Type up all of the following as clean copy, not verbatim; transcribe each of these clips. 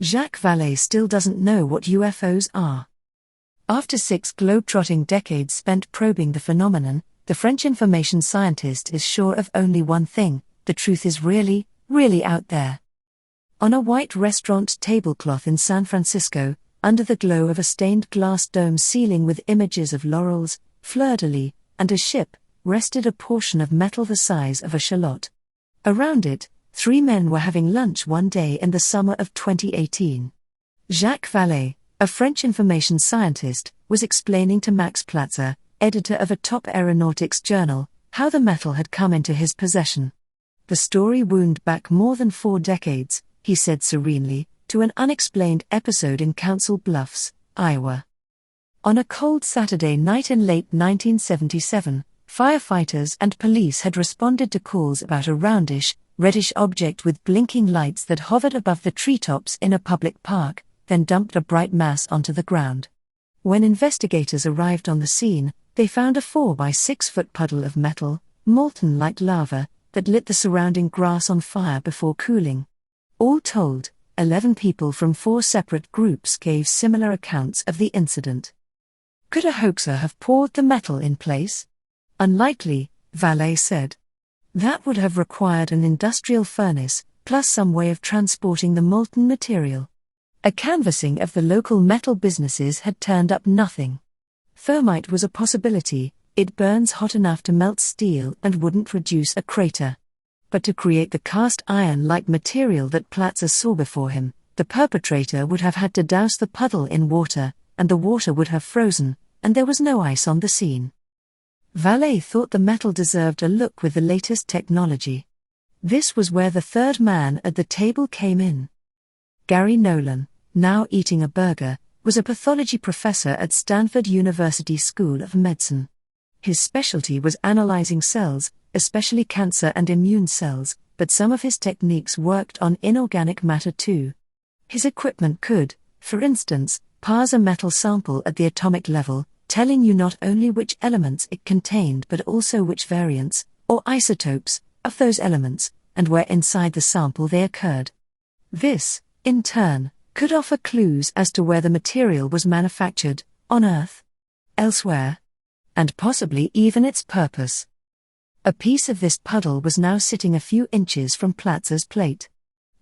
Jacques Vallée still doesn't know what UFOs are. After 6 globe-trotting decades spent probing the phenomenon, the French information scientist is sure of only one thing: the truth is really, really out there. On a white restaurant tablecloth in San Francisco, under the glow of a stained glass dome ceiling with images of laurels, fleur-de-lis, and a ship, rested a portion of metal the size of a shallot. Around it, 3 men were having lunch one day in the summer of 2018. Jacques Vallée, a French information scientist, was explaining to Max Platzer, editor of a top aeronautics journal, how the metal had come into his possession. The story wound back more than 4 decades, he said serenely, to an unexplained episode in Council Bluffs, Iowa. On a cold Saturday night in late 1977, firefighters and police had responded to calls about a roundish, reddish object with blinking lights that hovered above the treetops in a public park, then dumped a bright mass onto the ground. When investigators arrived on the scene, they found a 4 by 6 foot puddle of metal, molten like lava, that lit the surrounding grass on fire before cooling. All told, 11 people from 4 separate groups gave similar accounts of the incident. Could a hoaxer have poured the metal in place? Unlikely, Vallée said. That would have required an industrial furnace, plus some way of transporting the molten material. A canvassing of the local metal businesses had turned up nothing. Thermite was a possibility: it burns hot enough to melt steel and wouldn't reduce a crater. But to create the cast iron-like material that Platzer saw before him, the perpetrator would have had to douse the puddle in water, and the water would have frozen, and there was no ice on the scene. Vallée thought the metal deserved a look with the latest technology. This was where the third man at the table came in. Gary Nolan, now eating a burger, was a pathology professor at Stanford University School of Medicine. His specialty was analyzing cells, especially cancer and immune cells, but some of his techniques worked on inorganic matter too. His equipment could, for instance, parse a metal sample at the atomic level, telling you not only which elements it contained but also which variants, or isotopes, of those elements, and where inside the sample they occurred. This, in turn, could offer clues as to where the material was manufactured, on Earth, elsewhere, and possibly even its purpose. A piece of this puddle was now sitting a few inches from Platzer's plate.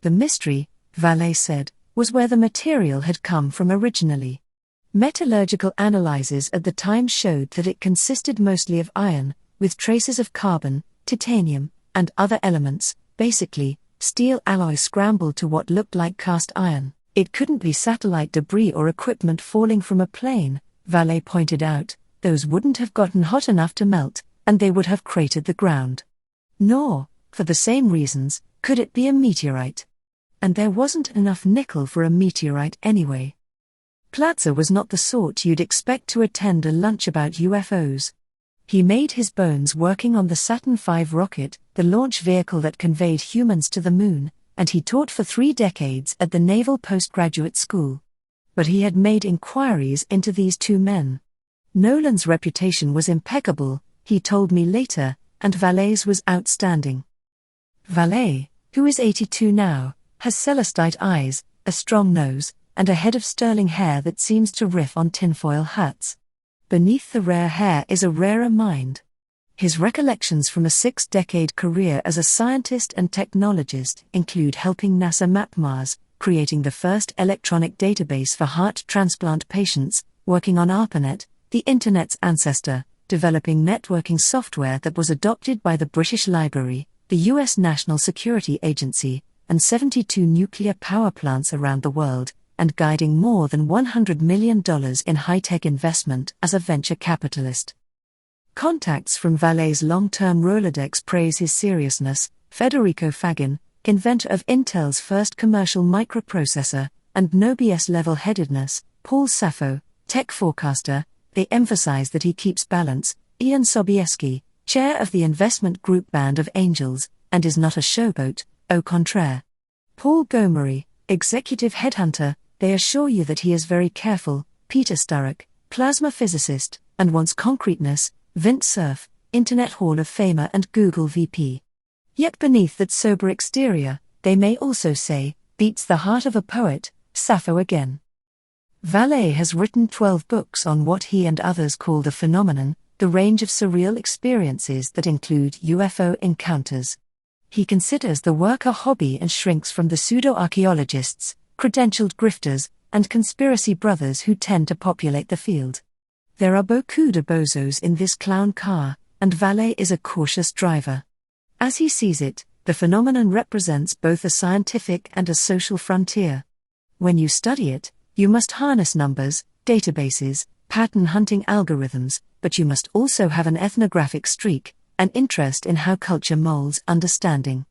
The mystery, Vallée said, was where the material had come from originally. Metallurgical analyses at the time showed that it consisted mostly of iron, with traces of carbon, titanium, and other elements, basically, steel alloys scrambled to what looked like cast iron. It couldn't be satellite debris or equipment falling from a plane, Vallée pointed out. Those wouldn't have gotten hot enough to melt, and they would have cratered the ground. Nor, for the same reasons, could it be a meteorite. And there wasn't enough nickel for a meteorite anyway. Platzer was not the sort you'd expect to attend a lunch about UFOs. He made his bones working on the Saturn V rocket, the launch vehicle that conveyed humans to the moon, and he taught for 3 decades at the Naval Postgraduate School. But he had made inquiries into these 2 men. Nolan's reputation was impeccable, he told me later, and Vallée's was outstanding. Vallée, who is 82 now, has celestite eyes, a strong nose, and a head of sterling hair that seems to riff on tinfoil hats. Beneath the rare hair is a rarer mind. His recollections from a 6-decade career as a scientist and technologist include helping NASA map Mars, creating the first electronic database for heart transplant patients, working on ARPANET, the Internet's ancestor, developing networking software that was adopted by the British Library, the US National Security Agency, and 72 nuclear power plants around the world, and guiding more than $100 million in high-tech investment as a venture capitalist. Contacts from Vallée's long-term Rolodex praise his seriousness: Federico Fagin, inventor of Intel's first commercial microprocessor, and no BS level-headedness, Paul Sappho, tech forecaster. They emphasize that he keeps balance, Ian Sobieski, chair of the investment group Band of Angels, and is not a showboat, au contraire. Paul Gomery, executive headhunter, they assure you that he is very careful, Peter Sturrock, plasma physicist, and wants concreteness, Vint Cerf, Internet Hall of Famer and Google VP. Yet beneath that sober exterior, they may also say, beats the heart of a poet, Sappho again. Vallée has written 12 books on what he and others call the phenomenon, the range of surreal experiences that include UFO encounters. He considers the work a hobby and shrinks from the pseudo-archaeologists, credentialed grifters, and conspiracy brothers who tend to populate the field. There are beaucoup de bozos in this clown car, and Vallée is a cautious driver. As he sees it, the phenomenon represents both a scientific and a social frontier. When you study it, you must harness numbers, databases, pattern hunting algorithms, but you must also have an ethnographic streak, an interest in how culture molds understanding.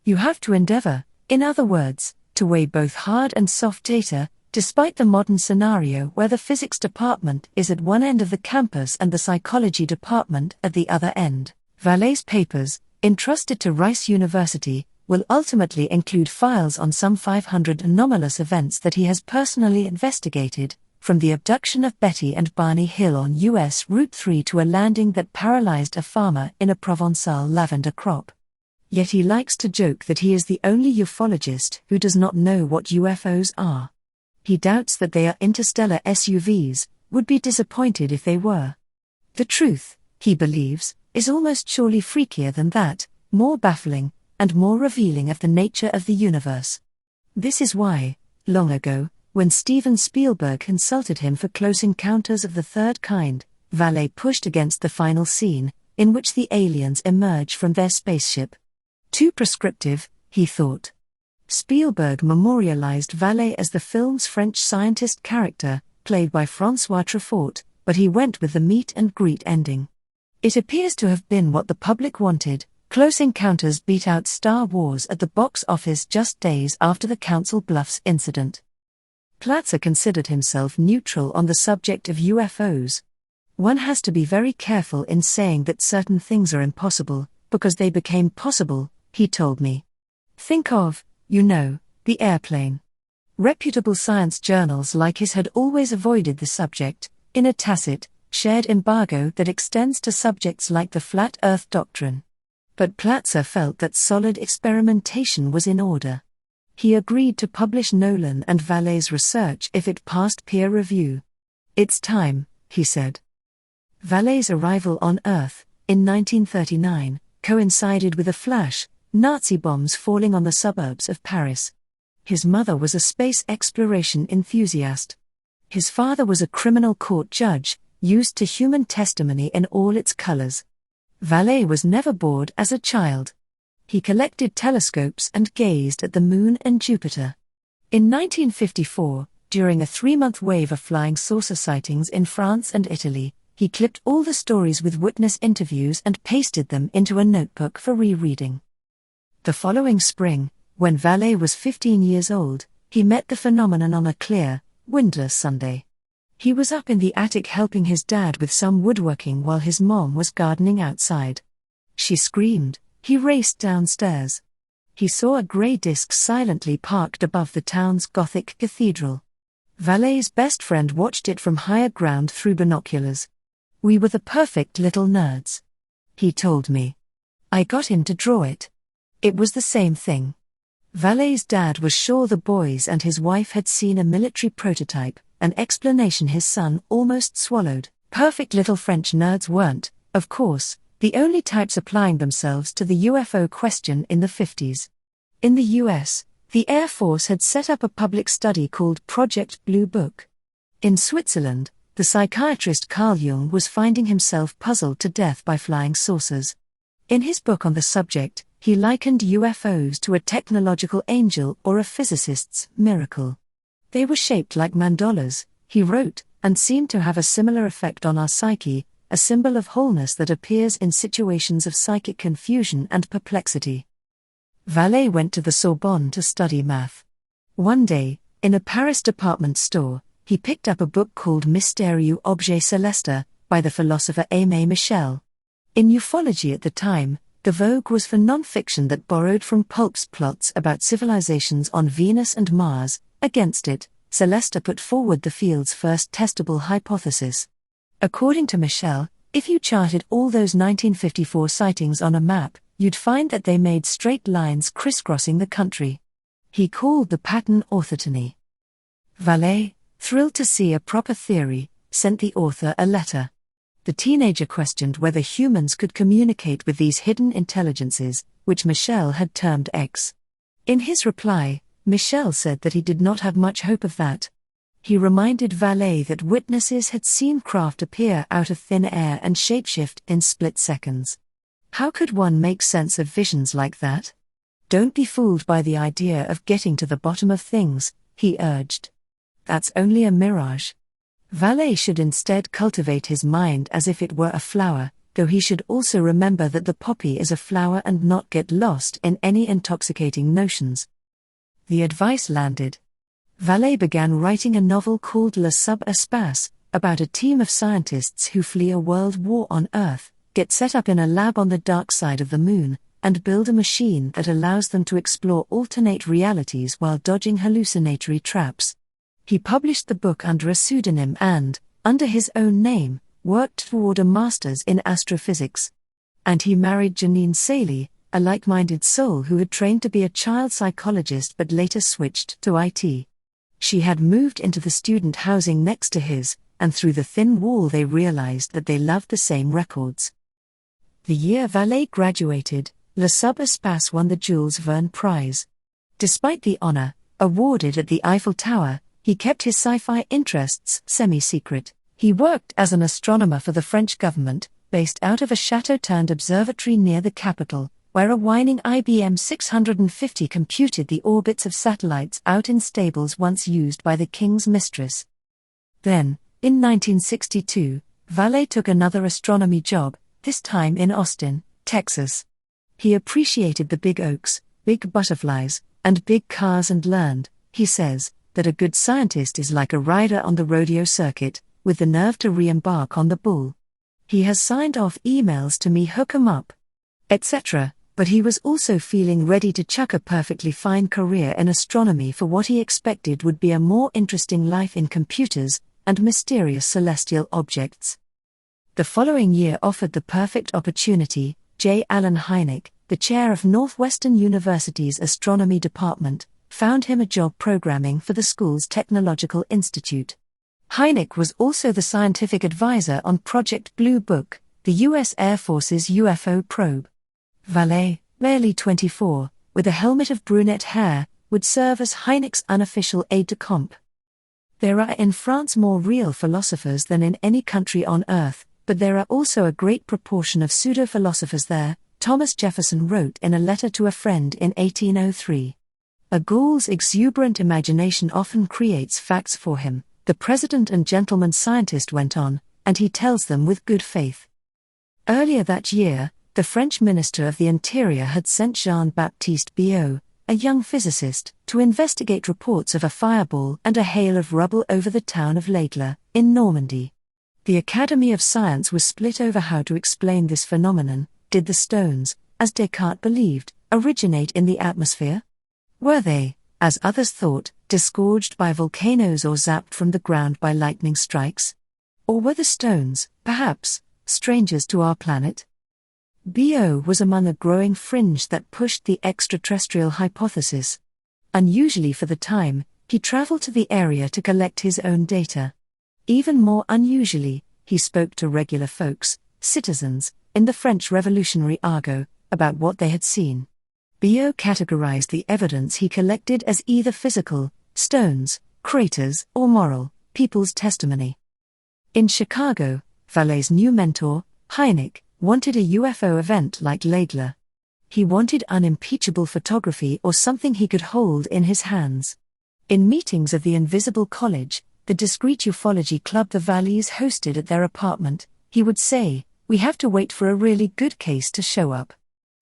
You have to endeavor, in other words, to weigh both hard and soft data, despite the modern scenario where the physics department is at one end of the campus and the psychology department at the other end. Vallée's papers, entrusted to Rice University, will ultimately include files on some 500 anomalous events that he has personally investigated, from the abduction of Betty and Barney Hill on US Route 3 to a landing that paralyzed a farmer in a Provençal lavender crop. Yet he likes to joke that he is the only ufologist who does not know what UFOs are. He doubts that they are interstellar SUVs, would be disappointed if they were. The truth, he believes, is almost surely freakier than that, more baffling, and more revealing of the nature of the universe. This is why, long ago, when Steven Spielberg consulted him for Close Encounters of the Third Kind, Vallée pushed against the final scene, in which the aliens emerge from their spaceship. Too prescriptive, he thought. Spielberg memorialized Vallée as the film's French scientist character, played by François Truffaut, but he went with the meet and greet ending. It appears to have been what the public wanted. Close Encounters beat out Star Wars at the box office just days after the Council Bluffs incident. Platzer considered himself neutral on the subject of UFOs. One has to be very careful in saying that certain things are impossible, because they became possible, he told me. Think of, the airplane. Reputable science journals like his had always avoided the subject, in a tacit, shared embargo that extends to subjects like the flat earth doctrine. But Platzer felt that solid experimentation was in order. He agreed to publish Nolan and Vallée's research if it passed peer review. It's time, he said. Vallée's arrival on Earth, in 1939, coincided with a flash, Nazi bombs falling on the suburbs of Paris. His mother was a space exploration enthusiast. His father was a criminal court judge, used to human testimony in all its colors. Vallée was never bored as a child. He collected telescopes and gazed at the Moon and Jupiter. In 1954, during a 3-month wave of flying saucer sightings in France and Italy, he clipped all the stories with witness interviews and pasted them into a notebook for rereading. The following spring, when Vallée was 15 years old, he met the phenomenon on a clear, windless Sunday. He was up in the attic helping his dad with some woodworking while his mom was gardening outside. She screamed. He raced downstairs. He saw a grey disc silently parked above the town's Gothic cathedral. Vallée's best friend watched it from higher ground through binoculars. We were the perfect little nerds. He told me. I got him to draw it. It was the same thing. Vallée's dad was sure the boys and his wife had seen a military prototype, an explanation his son almost swallowed. Perfect little French nerds weren't, of course, the only types applying themselves to the UFO question in the 50s. In the US, the Air Force had set up a public study called Project Blue Book. In Switzerland, the psychiatrist Carl Jung was finding himself puzzled to death by flying saucers. In his book on the subject, he likened UFOs to a technological angel or a physicist's miracle. They were shaped like mandalas, he wrote, and seemed to have a similar effect on our psyche, a symbol of wholeness that appears in situations of psychic confusion and perplexity. Vallée went to the Sorbonne to study math. One day, in a Paris department store, he picked up a book called Mystérieux Objets Célestes, by the philosopher Aimé Michel. In ufology at the time, the vogue was for non-fiction that borrowed from pulp's plots about civilizations on Venus and Mars. Against it, Célestes put forward the field's first testable hypothesis. According to Michel, if you charted all those 1954 sightings on a map, you'd find that they made straight lines crisscrossing the country. He called the pattern orthotony. Vallée, thrilled to see a proper theory, sent the author a letter. The teenager questioned whether humans could communicate with these hidden intelligences, which Michel had termed X. In his reply, Michel said that he did not have much hope of that. He reminded Vallée that witnesses had seen craft appear out of thin air and shapeshift in split seconds. How could one make sense of visions like that? Don't be fooled by the idea of getting to the bottom of things, he urged. That's only a mirage. Vallée should instead cultivate his mind as if it were a flower, though he should also remember that the poppy is a flower and not get lost in any intoxicating notions. The advice landed. Vallée began writing a novel called Le Subespace, about a team of scientists who flee a world war on Earth, get set up in a lab on the dark side of the moon, and build a machine that allows them to explore alternate realities while dodging hallucinatory traps. He published the book under a pseudonym and, under his own name, worked toward a master's in astrophysics. And he married Janine Saley, a like-minded soul who had trained to be a child psychologist but later switched to IT. She had moved into the student housing next to his, and through the thin wall they realized that they loved the same records. The year Vallée graduated, Le Subespace won the Jules Verne Prize. Despite the honor, awarded at the Eiffel Tower, he kept his sci-fi interests semi-secret. He worked as an astronomer for the French government, based out of a chateau-turned observatory near the capital, where a whining IBM 650 computed the orbits of satellites out in stables once used by the king's mistress. Then, in 1962, Vallée took another astronomy job, this time in Austin, Texas. He appreciated the big oaks, big butterflies, and big cars and learned, he says, that a good scientist is like a rider on the rodeo circuit, with the nerve to re-embark on the bull. He has signed off emails to me hook 'em up, etc., but he was also feeling ready to chuck a perfectly fine career in astronomy for what he expected would be a more interesting life in computers and mysterious celestial objects. The following year offered the perfect opportunity. J. Allen Hynek, the chair of Northwestern University's astronomy department, found him a job programming for the school's Technological Institute. Hynek was also the scientific advisor on Project Blue Book, the U.S. Air Force's UFO probe. Vallée, barely 24, with a helmet of brunette hair, would serve as Hynek's unofficial aide-de-camp. There are in France more real philosophers than in any country on Earth, but there are also a great proportion of pseudo-philosophers there, Thomas Jefferson wrote in a letter to a friend in 1803. A Gaule's exuberant imagination often creates facts for him, the president and gentleman scientist went on, and he tells them with good faith. Earlier that year, the French Minister of the Interior had sent Jean-Baptiste Biot, a young physicist, to investigate reports of a fireball and a hail of rubble over the town of L'Aigle, in Normandy. The Academy of Science was split over how to explain this phenomenon. Did the stones, as Descartes believed, originate in the atmosphere? Were they, as others thought, disgorged by volcanoes or zapped from the ground by lightning strikes? Or were the stones, perhaps, strangers to our planet? Biot was among a growing fringe that pushed the extraterrestrial hypothesis. Unusually for the time, he traveled to the area to collect his own data. Even more unusually, he spoke to regular folks, citizens, in the French Revolutionary argot, about what they had seen. Biot categorized the evidence he collected as either physical, stones, craters, or moral, people's testimony. In Chicago, Vallée's new mentor, Hynek, wanted a UFO event like L'Aigle. He wanted unimpeachable photography or something he could hold in his hands. In meetings of the Invisible College, the discreet ufology club the Vallees hosted at their apartment, he would say, "We have to wait for a really good case to show up."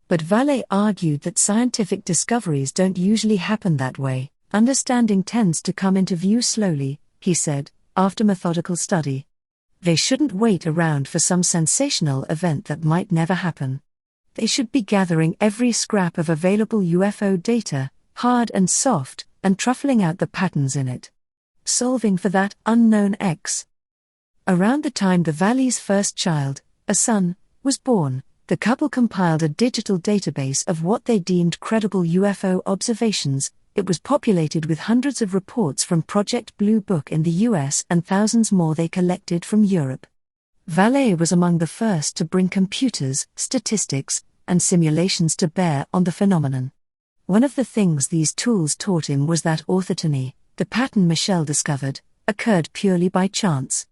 But Vallée argued that scientific discoveries don't usually happen that way. Understanding tends to come into view slowly, he said, after methodical study. They shouldn't wait around for some sensational event that might never happen. They should be gathering every scrap of available UFO data, hard and soft, and truffling out the patterns in it. Solving for that unknown X. Around the time the Vallee's first child, a son, was born, the couple compiled a digital database of what they deemed credible UFO observations, it was populated with hundreds of reports from Project Blue Book in the US and thousands more they collected from Europe. Vallée was among the first to bring computers, statistics, and simulations to bear on the phenomenon. One of the things these tools taught him was that orthotony, the pattern Michel discovered, occurred purely by chance.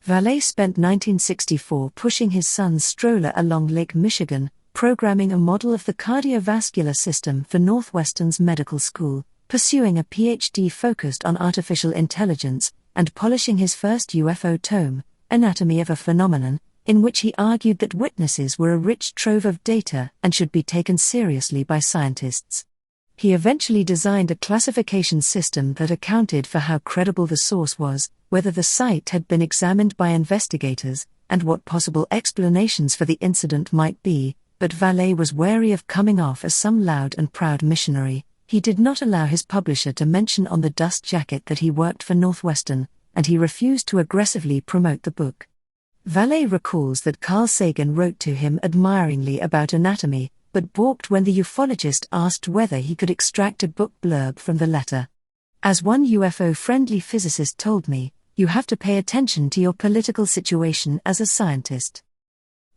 Vallée spent 1964 pushing his son's stroller along Lake Michigan, programming a model of the cardiovascular system for Northwestern's medical school, pursuing a PhD focused on artificial intelligence, and polishing his first UFO tome, Anatomy of a Phenomenon, in which he argued that witnesses were a rich trove of data and should be taken seriously by scientists. He eventually designed a classification system that accounted for how credible the source was, whether the site had been examined by investigators, and what possible explanations for the incident might be, but Vallée was wary of coming off as some loud and proud missionary. He did not allow his publisher to mention on the dust jacket that he worked for Northwestern, and he refused to aggressively promote the book. Vallée recalls that Carl Sagan wrote to him admiringly about anatomy, but balked when the ufologist asked whether he could extract a book blurb from the letter. As one UFO-friendly physicist told me, "You have to pay attention to your political situation as a scientist."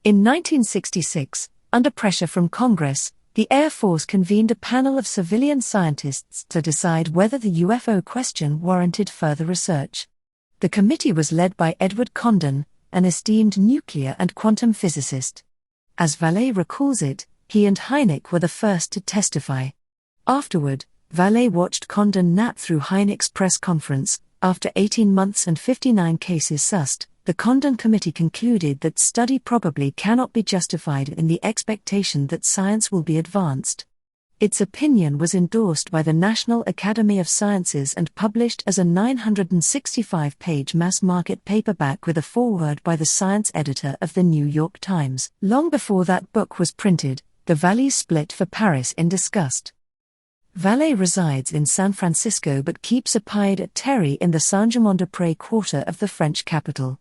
In 1966, under pressure from Congress, the Air Force convened a panel of civilian scientists to decide whether the UFO question warranted further research. The committee was led by Edward Condon, an esteemed nuclear and quantum physicist. As Vallée recalls it, he and Hynek were the first to testify. Afterward, Vallée watched Condon nap through Hynek's press conference. After 18 months and 59 cases sussed, the Condon Committee concluded that study probably cannot be justified in the expectation that science will be advanced. Its opinion was endorsed by the National Academy of Sciences and published as a 965-page mass-market paperback with a foreword by the science editor of the New York Times. Long before that book was printed, the Valleys split for Paris in disgust. Vallée resides in San Francisco but keeps a pied-à-terre in the Saint-Germain-des-Prés quarter of the French capital.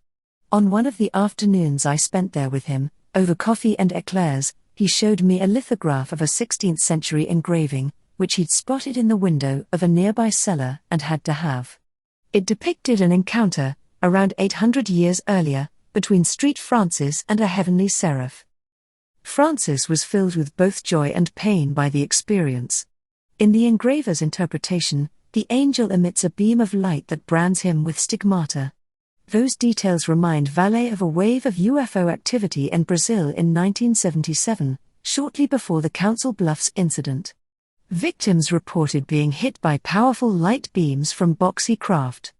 On one of the afternoons I spent there with him, over coffee and éclairs, he showed me a lithograph of a 16th-century engraving, which he'd spotted in the window of a nearby cellar and had to have. It depicted an encounter, around 800 years earlier, between Street Francis and a heavenly seraph. Francis was filled with both joy and pain by the experience. In the engraver's interpretation, the angel emits a beam of light that brands him with stigmata. Those details remind Vallée of a wave of UFO activity in Brazil in 1977, shortly before the Council Bluffs incident. Victims reported being hit by powerful light beams from boxy craft.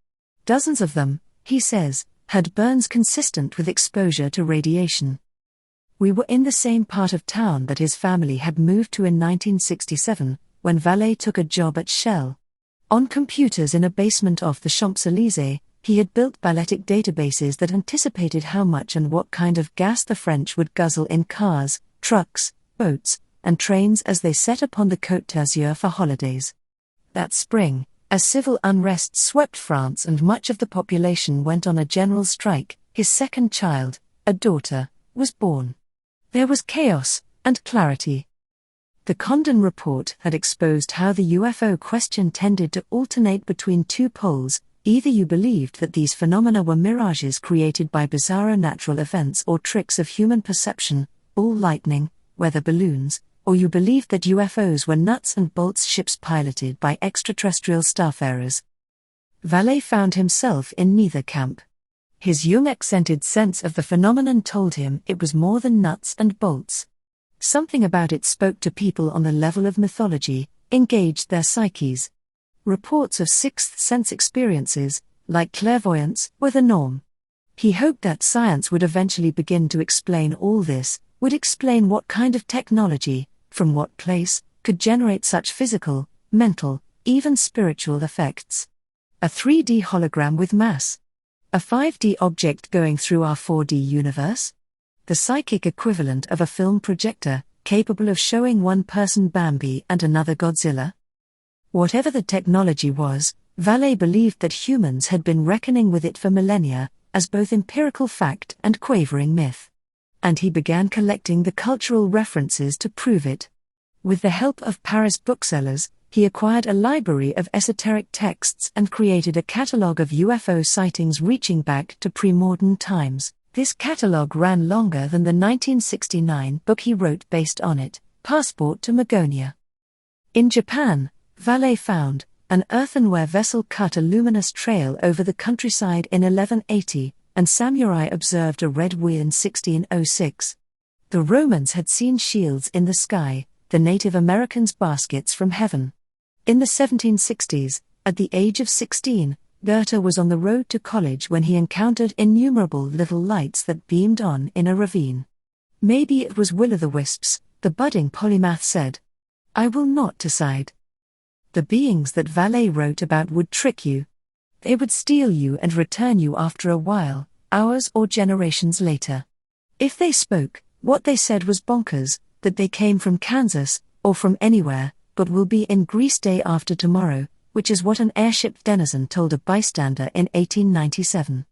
Dozens of them, he says, had burns consistent with exposure to radiation. We were in the same part of town that his family had moved to in 1967, when Vallée took a job at Shell. On computers in a basement off the Champs-Élysées, he had built balletic databases that anticipated how much and what kind of gas the French would guzzle in cars, trucks, boats, and trains as they set upon the Côte d'Azur for holidays. That spring, as civil unrest swept France and much of the population went on a general strike, his second child, a daughter, was born. There was chaos and clarity. The Condon report had exposed how the UFO question tended to alternate between two poles. Either you believed that these phenomena were mirages created by bizarre natural events or tricks of human perception, ball lightning, weather balloons, or you believed that UFOs were nuts and bolts ships piloted by extraterrestrial starfarers. Vallée found himself in neither camp. His Jung-accented sense of the phenomenon told him it was more than nuts and bolts. Something about it spoke to people on the level of mythology, engaged their psyches. Reports of sixth sense experiences, like clairvoyance, were the norm. He hoped that science would eventually begin to explain all this, would explain what kind of technology, from what place, could generate such physical, mental, even spiritual effects. A 3D hologram with mass. A 5D object going through our 4D universe? The psychic equivalent of a film projector, capable of showing one person Bambi and another Godzilla? Whatever the technology was, Vallée believed that humans had been reckoning with it for millennia, as both empirical fact and quavering myth. And he began collecting the cultural references to prove it. With the help of Paris booksellers, he acquired a library of esoteric texts and created a catalogue of UFO sightings reaching back to pre-modern times. This catalogue ran longer than the 1969 book he wrote based on it, Passport to Magonia. In Japan, Vallée found an earthenware vessel cut a luminous trail over the countryside in 1180, and samurai observed a red wheel in 1606. The Romans had seen shields in the sky, the Native Americans baskets from heaven. In the 1760s, at the age of 16, Goethe was on the road to college when he encountered innumerable little lights that beamed on in a ravine. Maybe it was will-o'-the-wisps, the budding polymath said. I will not decide. The beings that Vallée wrote about would trick you. They would steal you and return you after a while, hours or generations later. If they spoke, what they said was bonkers, that they came from Kansas, or from anywhere, but will be in Greece day after tomorrow, which is what an airship denizen told a bystander in 1897.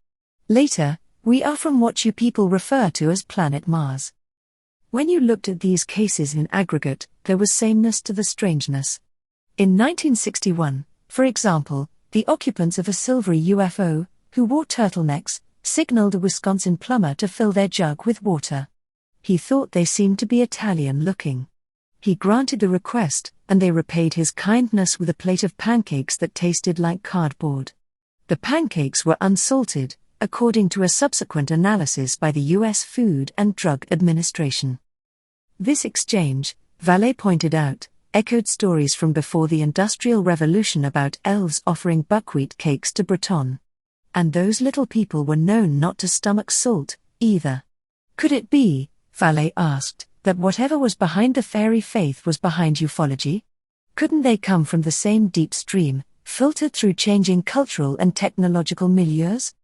Later, we are from what you people refer to as planet Mars. When you looked at these cases in aggregate, there was sameness to the strangeness. In 1961, for example, the occupants of a silvery UFO, who wore turtlenecks, signaled a Wisconsin plumber to fill their jug with water. He thought they seemed to be Italian-looking. He granted the request, and they repaid his kindness with a plate of pancakes that tasted like cardboard. The pancakes were unsalted, according to a subsequent analysis by the U.S. Food and Drug Administration. This exchange, Vallée pointed out, echoed stories from before the Industrial Revolution about elves offering buckwheat cakes to Breton. And those little people were known not to stomach salt, either. Could it be, Vallée asked, that whatever was behind the fairy faith was behind ufology? Couldn't they come from the same deep stream, filtered through changing cultural and technological milieus?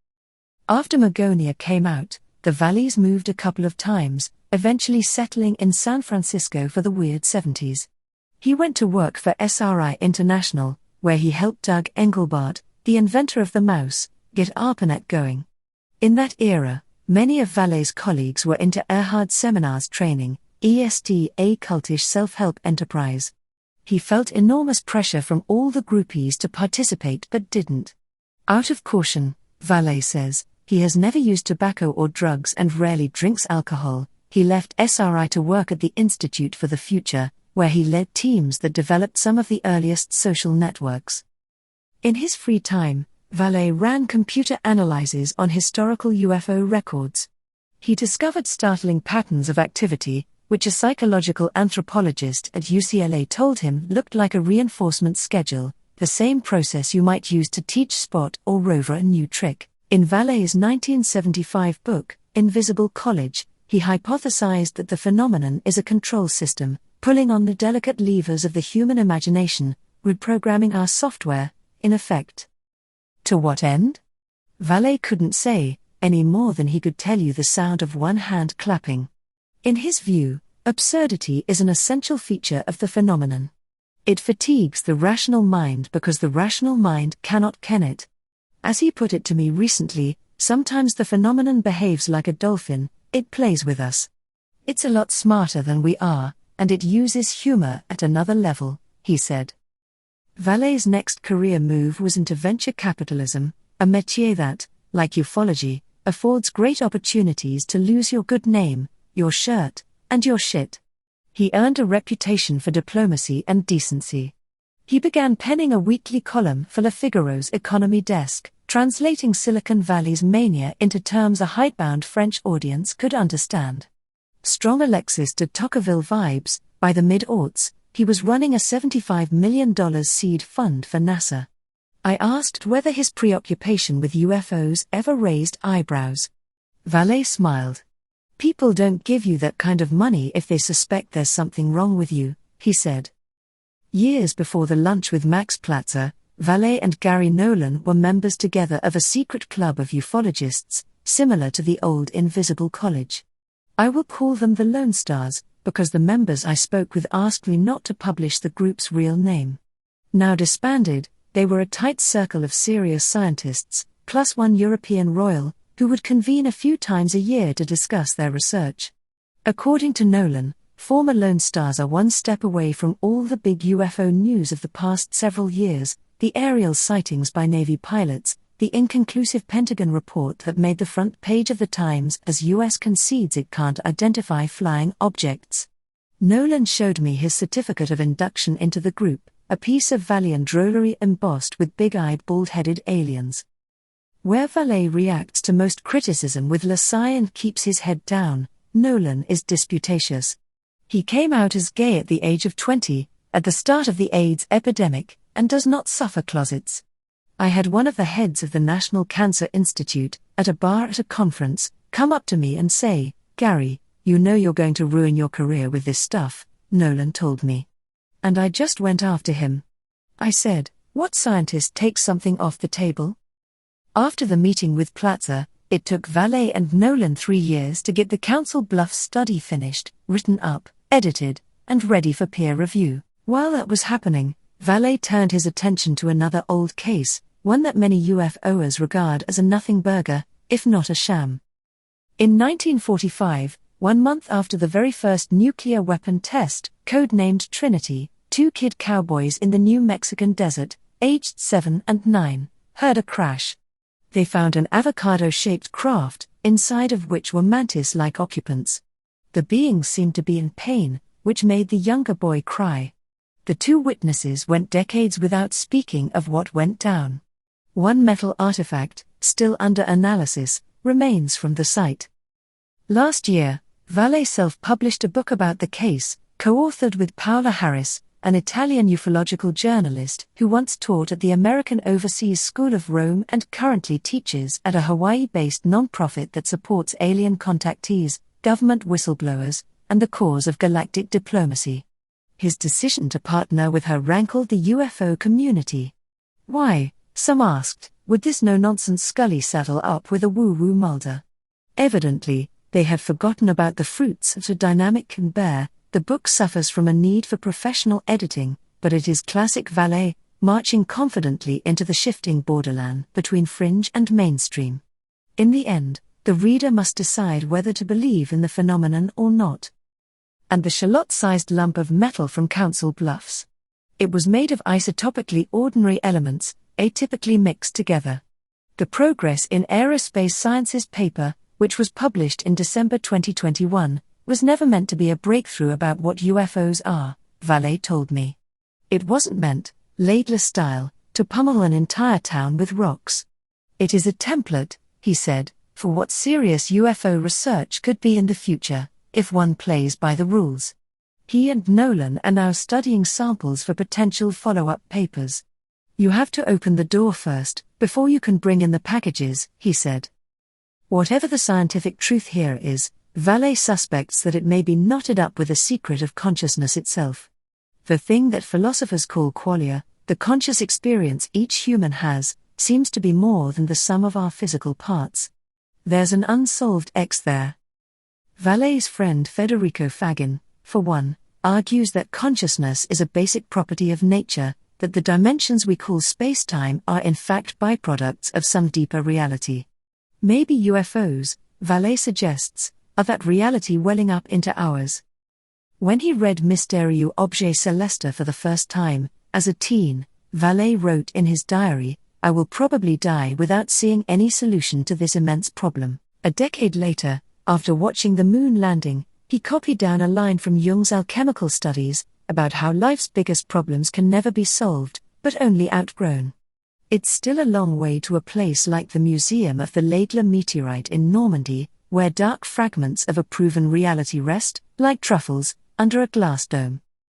After Magonia came out, the Valleys moved a couple of times, eventually settling in San Francisco for the weird 70s. He went to work for SRI International, where he helped Doug Engelbart, the inventor of the mouse, get ARPANET going. In that era, many of Vallée's colleagues were into Erhard Seminar's training, EST, a cultish self-help enterprise. He felt enormous pressure from all the groupies to participate but didn't. Out of caution, Vallée says, he has never used tobacco or drugs and rarely drinks alcohol. He left SRI to work at the Institute for the Future, where he led teams that developed some of the earliest social networks. In his free time, Vallée ran computer analyses on historical UFO records. He discovered startling patterns of activity, which a psychological anthropologist at UCLA told him looked like a reinforcement schedule, the same process you might use to teach Spot or Rover a new trick. In Vallée's 1975 book, Invisible College, he hypothesized that the phenomenon is a control system, pulling on the delicate levers of the human imagination, reprogramming our software, in effect. To what end? Vallée couldn't say, any more than he could tell you the sound of one hand clapping. In his view, absurdity is an essential feature of the phenomenon. It fatigues the rational mind because the rational mind cannot ken it. As he put it to me recently, sometimes the phenomenon behaves like a dolphin, it plays with us. It's a lot smarter than we are, and it uses humor at another level, he said. Vallée's next career move was into venture capitalism, a métier that, like ufology, affords great opportunities to lose your good name, your shirt, and your shit. He earned a reputation for diplomacy and decency. He began penning a weekly column for Le Figaro's economy desk, translating Silicon Valley's mania into terms a hidebound French audience could understand. Strong Alexis de Tocqueville vibes. By the mid-aughts, he was running a $75 million seed fund for NASA. I asked whether his preoccupation with UFOs ever raised eyebrows. Vallée smiled. People don't give you that kind of money if they suspect there's something wrong with you, he said. Years before the lunch with Max Platzer, Vallée and Gary Nolan were members together of a secret club of ufologists, similar to the old Invisible College. I will call them the Lone Stars, because the members I spoke with asked me not to publish the group's real name. Now disbanded, they were a tight circle of serious scientists, plus one European royal, who would convene a few times a year to discuss their research. According to Nolan, Former Lone Stars are one step away from all the big UFO news of the past several years: the aerial sightings by Navy pilots, the inconclusive Pentagon report that made the front page of the Times as US concedes it can't identify flying objects. Nolan showed me his certificate of induction into the group, a piece of Vallée drollery embossed with big-eyed bald-headed aliens. Where Vallée reacts to most criticism with Lassie and keeps his head down, Nolan is disputatious. He came out as gay at the age of 20, at the start of the AIDS epidemic, and does not suffer closets. I had one of the heads of the National Cancer Institute, at a bar at a conference, come up to me and say, "Gary, you know you're going to ruin your career with this stuff," Nolan told me. And I just went after him. I said, "What scientist takes something off the table?" After the meeting with Platzer, it took Vallée and Nolan 3 years to get the Council Bluffs study finished, written up, edited, and ready for peer review. While that was happening, Vallée turned his attention to another old case, one that many UFOers regard as a nothing burger, if not a sham. In 1945, 1 month after the very first nuclear weapon test, codenamed Trinity, 2 kid cowboys in the New Mexican desert, aged 7 and 9, heard a crash. They found an avocado-shaped craft, inside of which were mantis-like occupants. The beings seemed to be in pain, which made the younger boy cry. The 2 witnesses went decades without speaking of what went down. One metal artifact, still under analysis, remains from the site. Last year, Vallée self-published a book about the case, co-authored with Paola Harris, an Italian ufological journalist who once taught at the American Overseas School of Rome and currently teaches at a Hawaii-based non-profit that supports alien contactees, government whistleblowers, and the cause of galactic diplomacy. His decision to partner with her rankled the UFO community. Why, some asked, would this no-nonsense Scully saddle up with a woo-woo Mulder? Evidently, they had forgotten about the fruits that a dynamic can bear. The book suffers from a need for professional editing, but it is classic Vallée, marching confidently into the shifting borderland between fringe and mainstream. In the end, the reader must decide whether to believe in the phenomenon or not. And the shallot-sized lump of metal from Council Bluffs. It was made of isotopically ordinary elements, atypically mixed together. The Progress in Aerospace Sciences paper, which was published in December 2021, was never meant to be a breakthrough about what UFOs are, Vallée told me. It wasn't meant, Laidler style, to pummel an entire town with rocks. It is a template, he said, for what serious UFO research could be in the future, if one plays by the rules. He and Nolan are now studying samples for potential follow-up papers. You have to open the door first, before you can bring in the packages, he said. Whatever the scientific truth here is, Vallée suspects that it may be knotted up with the secret of consciousness itself. The thing that philosophers call qualia, the conscious experience each human has, seems to be more than the sum of our physical parts. There's an unsolved X there. Vallée's friend Federico Fagin, for one, argues that consciousness is a basic property of nature, that the dimensions we call space-time are in fact byproducts of some deeper reality. Maybe UFOs, Vallée suggests, are that reality welling up into ours. When he read Mystérieux Objet Céleste for the first time, as a teen, Vallée wrote in his diary, "I will probably die without seeing any solution to this immense problem." A decade later, after watching the moon landing, he copied down a line from Jung's alchemical studies, about how life's biggest problems can never be solved, but only outgrown. It's still a long way to a place like the Museum of the Laidler meteorite in Normandy, where dark fragments of a proven reality rest, like truffles, under a glass dome.